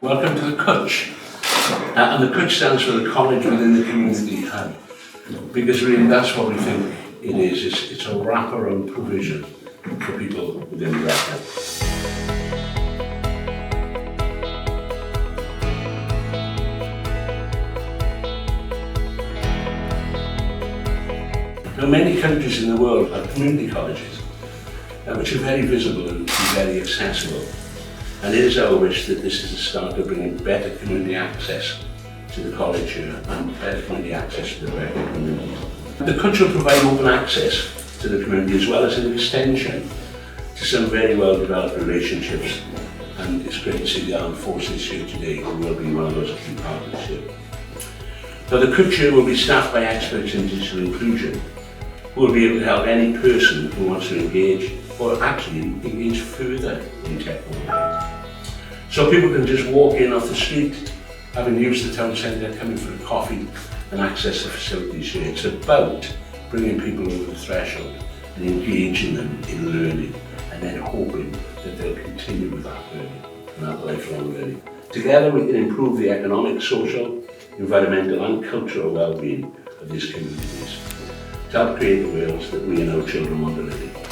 Welcome to the CWTCH. And the CWTCH stands for the College Within the Community Hub. Because really that's what we think it is. It's a wraparound provision for people within the area. Now, many countries in the world have community colleges, which are very visible and very accessible. And it is our wish that this is the start of bringing better community access to the college here and better community access to the wider community. The CWTCH will provide open access to the community as well as an extension to some very well developed relationships. And it's great to see the armed forces here today who will be one of those key partners here. Now, the CWTCH will be staffed by experts in digital inclusion who will be able to help any person who wants to engage or actually engage further in technology. So people can just walk in off the street, having used the town centre, coming for a coffee and access the facilities here. It's about bringing people over the threshold and engaging them in learning and then hoping that they'll continue with that learning and that lifelong learning. Together we can improve the economic, social, environmental and cultural well-being of these communities to help create the worlds that we and our children want to live in.